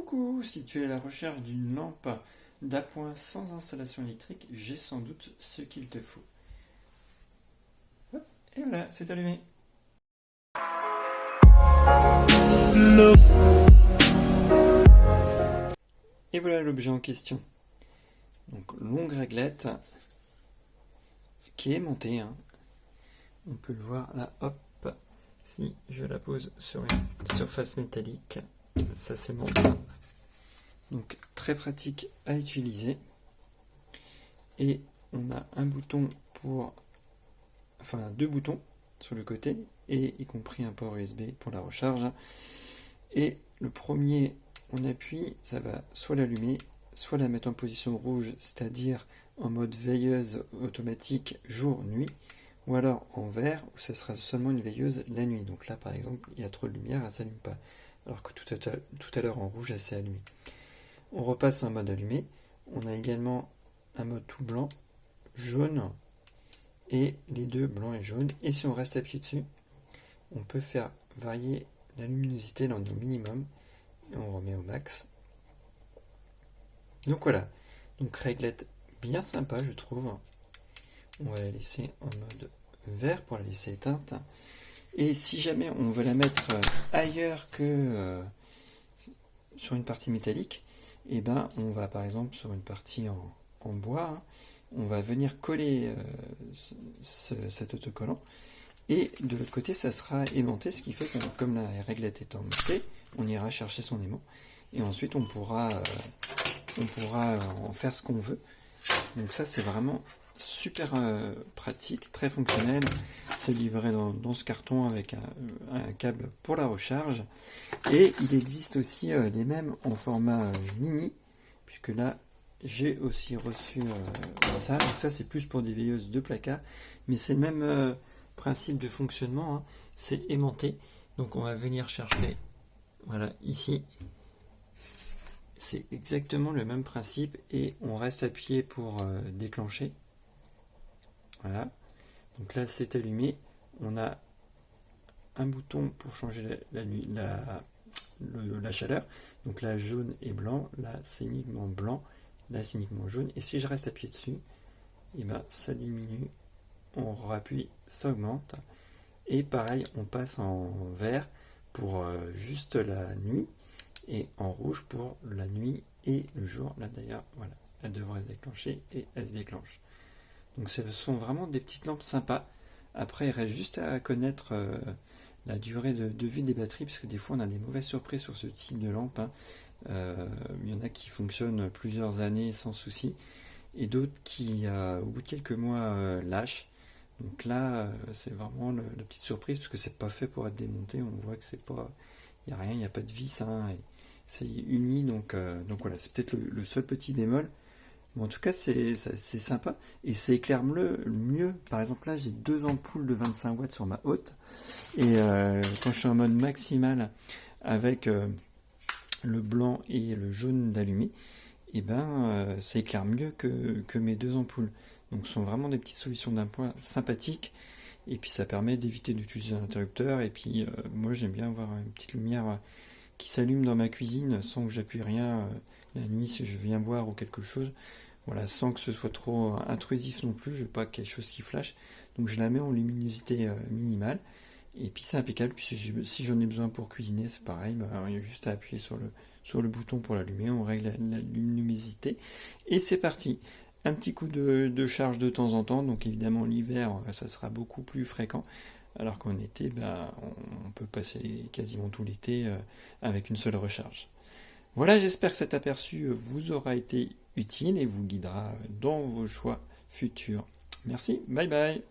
Coucou, si tu es à la recherche d'une lampe d'appoint sans installation électrique, j'ai sans doute ce qu'il te faut. Hop, et voilà, c'est allumé. Et voilà l'objet en question. Donc longue réglette qui est montée. On peut le voir là, hop. Si je la pose sur une surface métallique, ça s'aimente. Donc très pratique à utiliser. Et on a un bouton deux boutons sur le côté, et y compris un port USB pour la recharge. Et le premier, on appuie, ça va soit l'allumer, soit la mettre en position rouge, c'est-à-dire en mode veilleuse automatique jour-nuit, ou alors en vert, où ça sera seulement une veilleuse la nuit. Donc là, par exemple, il y a trop de lumière, elle ne s'allume pas. Alors que tout à l'heure en rouge, elle s'est allumée. On repasse en mode allumé. On a également un mode tout blanc, jaune, et les deux blanc et jaune. Et si on reste appuyé dessus, on peut faire varier la luminosité dans le minimum, et on remet au max. Donc voilà, donc réglette bien sympa je trouve. On va la laisser en mode vert pour la laisser éteinte. Et si jamais on veut la mettre ailleurs que sur une partie métallique, et ben on va par exemple sur une partie en bois, on va venir coller cet autocollant, et de l'autre côté ça sera aimanté, ce qui fait que comme la réglette est aimantée, on ira chercher son aimant, et ensuite on pourra en faire ce qu'on veut. Donc ça c'est vraiment super pratique, très fonctionnel. C'est livré dans ce carton avec un câble pour la recharge. Et il existe aussi les mêmes en format mini, puisque là j'ai aussi reçu ça. Donc ça c'est plus pour des veilleuses de placard, mais c'est le même principe de fonctionnement. C'est aimanté. Donc on va venir chercher, voilà, ici. C'est exactement le même principe, et on reste appuyé pour déclencher. Voilà. Donc là c'est allumé. On a un bouton pour changer la chaleur. Donc là jaune et blanc. Là c'est uniquement blanc. Là c'est uniquement jaune. Et si je reste appuyé dessus, et ben ça diminue. On rappuie, ça augmente. Et pareil, on passe en vert pour juste la nuit, et en rouge pour la nuit et le jour. Là d'ailleurs, voilà, elle devrait se déclencher, et elle se déclenche. Donc ce sont vraiment des petites lampes sympas. Après, il reste juste à connaître la durée de vie des batteries, parce que des fois on a des mauvaises surprises sur ce type de lampe. Il y en a qui fonctionnent plusieurs années sans souci, et d'autres qui, au bout de quelques mois, lâchent. Donc là, c'est vraiment la petite surprise, parce que c'est pas fait pour être démonté. On voit que c'est pas, il n'y a rien, il n'y a pas de vis, et c'est uni, donc voilà, c'est peut-être le seul petit bémol. Mais en tout cas, c'est sympa, et ça éclaire mieux. Par exemple, là, j'ai deux ampoules de 25 watts sur ma haute, et quand je suis en mode maximal avec le blanc et le jaune d'allumé, et ben ça éclaire mieux que mes deux ampoules. Donc ce sont vraiment des petites solutions d'appoint sympathiques, et puis ça permet d'éviter d'utiliser un interrupteur. Et puis moi j'aime bien avoir une petite lumière qui s'allume dans ma cuisine sans que j'appuie rien la nuit si je viens boire ou quelque chose. Voilà, sans que ce soit trop intrusif non plus, je veux pas quelque chose qui flash. Donc je la mets en luminosité minimale, et puis c'est impeccable. Puis si j'en ai besoin pour cuisiner, c'est pareil, il y a juste à appuyer sur le bouton pour l'allumer, on règle la luminosité, et c'est parti. Un petit coup de charge de temps en temps. Donc évidemment l'hiver ça sera beaucoup plus fréquent, alors qu'en été on peut passer quasiment tout l'été avec une seule recharge. Voilà, j'espère que cet aperçu vous aura été utile et vous guidera dans vos choix futurs. Merci, bye bye.